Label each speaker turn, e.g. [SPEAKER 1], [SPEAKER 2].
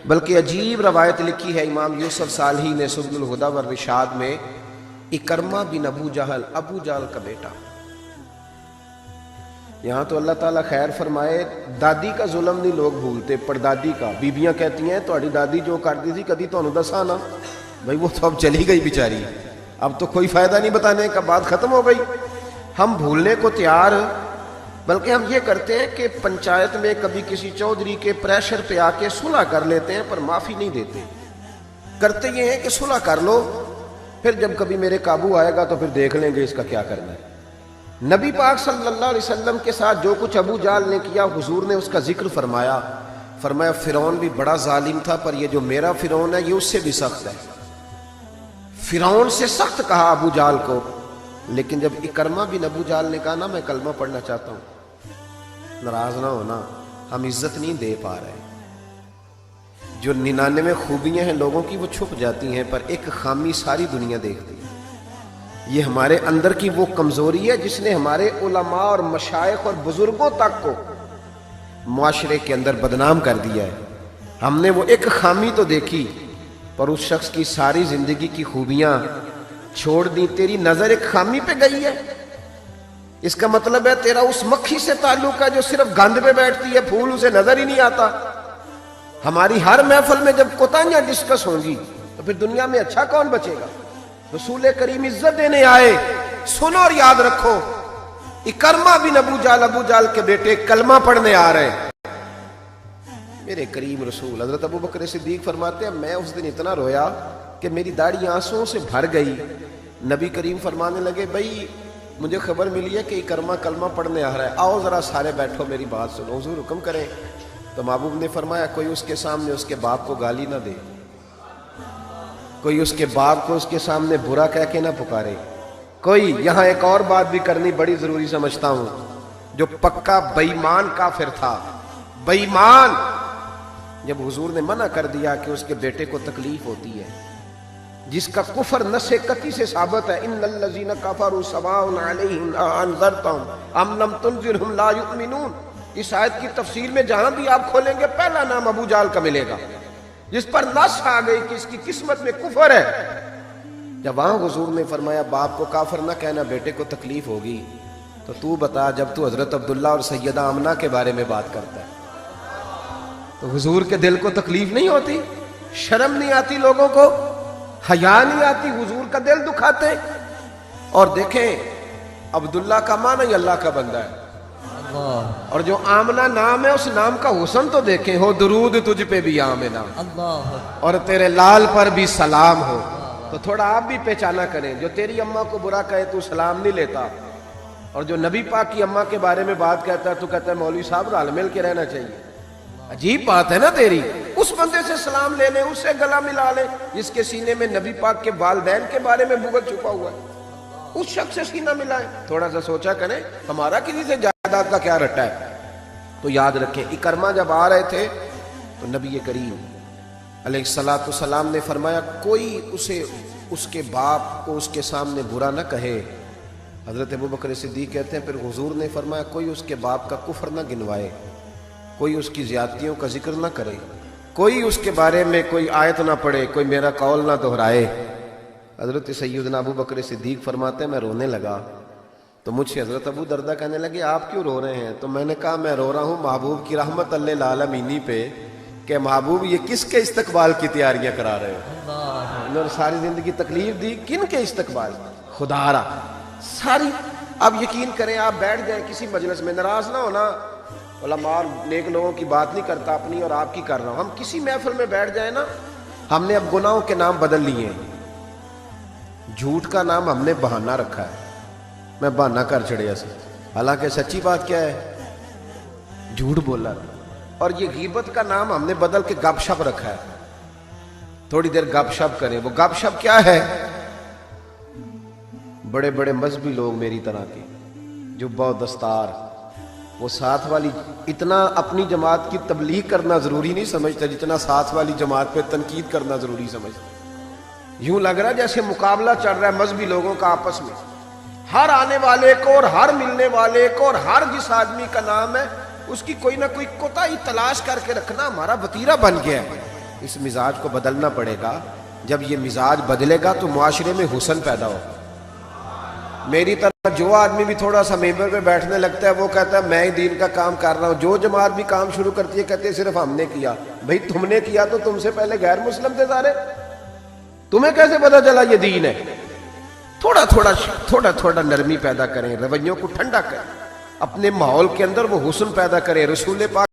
[SPEAKER 1] بلکہ عجیب روایت لکھی ہے امام یوسف صالحی نے سبل الہدی والرشاد میں، اکرمہ بن ابو جہل، ابو جہل کا بیٹا۔ یہاں تو اللہ تعالیٰ خیر فرمائے، دادی کا ظلم نہیں لوگ بھولتے، پردادی کا۔ بیبیاں کہتی ہیں تہاڈی دادی جو کرتی تھی کدی تانوں دسا نا؟ بھائی وہ تو اب چلی گئی بیچاری، اب تو کوئی فائدہ نہیں بتانے کا، بات ختم ہو گئی۔ ہم بھولنے کو تیار، بلکہ ہم یہ کرتے ہیں کہ پنچایت میں کبھی کسی چودھری کے پریشر پہ آ کے صلح کر لیتے ہیں، پر معافی نہیں دیتے۔ کرتے یہ ہیں کہ صلح کر لو، پھر جب کبھی میرے قابو آئے گا تو پھر دیکھ لیں گے اس کا کیا کرنا ہے۔ نبی پاک صلی اللہ علیہ وسلم کے ساتھ جو کچھ ابو جہل نے کیا، حضور نے اس کا ذکر فرمایا فرعون بھی بڑا ظالم تھا، پر یہ جو میرا فرعون ہے یہ اس سے بھی سخت ہے۔ فرعون سے سخت کہا ابو جہل کو، لیکن جب اکرمہ بن ابو جہل نے کہا نا میں کلمہ پڑھنا چاہتا ہوں، ناراض نہ ہونا، ہم عزت نہیں دے پا رہے۔ جو 99 خوبیاں ہیں لوگوں کی وہ چھپ جاتی ہیں، پر ایک خامی ساری دنیا دیکھتی ہے۔ یہ ہمارے اندر کی وہ کمزوری ہے جس نے ہمارے علماء اور مشائخ اور بزرگوں تک کو معاشرے کے اندر بدنام کر دیا ہے۔ ہم نے وہ ایک خامی تو دیکھی، پر اس شخص کی ساری زندگی کی خوبیاں چھوڑ دی۔ تیری نظر ایک خامی پہ گئی ہے، اس کا مطلب ہے تیرا اس مکھی سے تعلق ہے جو صرف گند پہ بیٹھتی ہے، پھول اسے نظر ہی نہیں آتا۔ ہماری ہر محفل میں جب کوتاہیاں ڈسکس ہوں گی تو پھر دنیا میں اچھا کون بچے گا؟ رسول کریم عزت دینے آئے، سنو اور یاد رکھو، اکرمہ بن ابو جہل کے بیٹے کلمہ پڑھنے آ رہے ہیں۔ میرے کریم رسول حضرت ابو بکر صدیق فرماتے ہیں میں اس دن اتنا رویا کہ میری داڑھی آنسوؤں سے بھر گئی۔ نبی کریم فرمانے لگے بھائی مجھے خبر ملی ہے کہ اکرمہ کلمہ پڑھنے آ رہا ہے، آؤ ذرا سارے بیٹھو میری بات سنو، حضور حکم کریں۔ تو محبوب نے فرمایا کوئی اس کے سامنے اس کے باپ کو گالی نہ دے، کوئی اس کے باپ کو اس کے سامنے برا کہہ کے نہ پکارے، کوئی یہاں ایک اور بات بھی کرنی بڑی ضروری سمجھتا ہوں، جو پکا بے ایمان کافر تھا، بے ایمان، جب حضور نے منع کر دیا کہ اس کے بیٹے کو تکلیف ہوتی ہے، جس کا کفر نص قطعی سے ثابت ہے، ان الذین کفروا سواء علیہم انذرتهم ام لم تنذرهم لا یؤمنون، اس آیت کی تفسیر میں جہاں بھی آپ کھولیں گے پہلا نام ابو جہل کا ملے گا، جس پر نص آ گئی کہ اس کی قسمت میں کفر ہے۔ جب وہاں حضور نے فرمایا باپ کو کافر نہ کہنا، بیٹے کو تکلیف ہوگی، تو بتا جب تو حضرت عبداللہ اور سیدہ آمنہ کے بارے میں بات کرتا ہے تو حضور کے دل کو تکلیف نہیں ہوتی؟ شرم نہیں آتی لوگوں کو؟ حیا نہیں آتی؟ حضور کا دل دکھاتے؟ اور دیکھیں عبداللہ کا معنی اللہ کا بندہ ہے، اور جو آمنہ نام ہے اس نام کا حسن تو دیکھیں، ہو درود تجھ پہ بھی آمنہ اور تیرے لال پر بھی سلام ہو، تو تھوڑا آپ بھی پہچانا کریں۔ جو تیری اماں کو برا کہے تو سلام نہیں لیتا، اور جو نبی پاک کی اماں کے بارے میں بات کہتا ہے تو کہتا ہے مولوی صاحب رل مل کے رہنا چاہیے۔ عجیب بات ہے نا تیری، اس بندے سے سلام لے لیں، اس سے گلا ملا لیں جس کے سینے میں نبی پاک کے والدین کے بارے میں بغض چھپا ہوا ہے، اس شخص سے سینہ ملائیں۔ تھوڑا سا سوچا کریں ہمارا کسی سے جائیداد کا کیا رٹا ہے۔ تو یاد رکھیں اکرمہ جب آ رہے تھے تو نبی کریم علیہ السلام نے فرمایا کوئی اسے اس کے باپ کو اس کے سامنے برا نہ کہے۔ حضرت ابو بکر صدیق کہتے ہیں پھر حضور نے فرمایا کوئی اس کے باپ کا کفر نہ گنوائے، کوئی اس کی زیادتیوں کا ذکر نہ کرے، کوئی اس کے بارے میں کوئی آیت نہ پڑھے، کوئی میرا قول نہ دہرائے۔ حضرت سیدنا ابو بکر صدیق فرماتے ہیں میں رونے لگا، تو مجھ سے حضرت ابو دردہ کہنے لگے آپ کیوں رو رہے ہیں؟ تو میں نے کہا میں رو رہا ہوں محبوب کی رحمت للعالمین پہ، کہ محبوب یہ کس کے استقبال کی تیاریاں کرا رہے ہو؟ انہوں نے ساری زندگی تکلیف دی، کن کے استقبال؟ خدا را ساری۔ اب یقین کریں آپ بیٹھ جائیں کسی مجلس میں، ناراض نہ ہونا، علماء اور نیک لوگوں کی بات نہیں کرتا، اپنی اور آپ کی کر رہا ہوں۔ ہم کسی محفل میں بیٹھ جائیں نا، ہم نے اب گناہوں کے نام بدل لیے ہیں، جھوٹ کا نام ہم نے بہانہ رکھا ہے، میں بہانہ کر چڑیا سے، حالانکہ سچی بات کیا ہے؟ جھوٹ بولا۔ اور یہ غیبت کا نام ہم نے بدل کے گپ شپ رکھا ہے، تھوڑی دیر گپ شپ کریں۔ وہ گپ شپ کیا ہے؟ بڑے بڑے مذہبی لوگ میری طرح کے جبہ و دستار، وہ ساتھ والی اتنا اپنی جماعت کی تبلیغ کرنا ضروری نہیں سمجھتا جتنا ساتھ والی جماعت پہ تنقید کرنا ضروری سمجھتا۔ یوں لگ رہا ہے جیسے مقابلہ چل رہا ہے مذہبی لوگوں کا آپس میں، ہر آنے والے کو اور ہر ملنے والے کو اور ہر جس آدمی کا نام ہے اس کی کوئی نہ کوئی کوتاہی تلاش کر کے رکھنا ہمارا وتیرہ بن گیا ہے۔ اس مزاج کو بدلنا پڑے گا. جب یہ مزاج بدلے گا تو معاشرے میں حسن پیدا ہو. میری طرح جو آدمی بھی تھوڑا سا ممبر پہ بیٹھنے لگتا ہے وہ کہتا ہے میں ہی دین کا کام کر رہا ہوں. جو جماعت بھی کام شروع کرتی ہے کہتے ہیں صرف ہم نے کیا. بھئی تم نے کیا تو تم سے پہلے غیر مسلم تھے سارے, تمہیں کیسے پتا چلا یہ دین ہے؟ تھوڑا تھوڑا نرمی پیدا کریں, رویوں کو ٹھنڈا کریں, اپنے ماحول کے اندر وہ حسن پیدا کریں. رسول پاک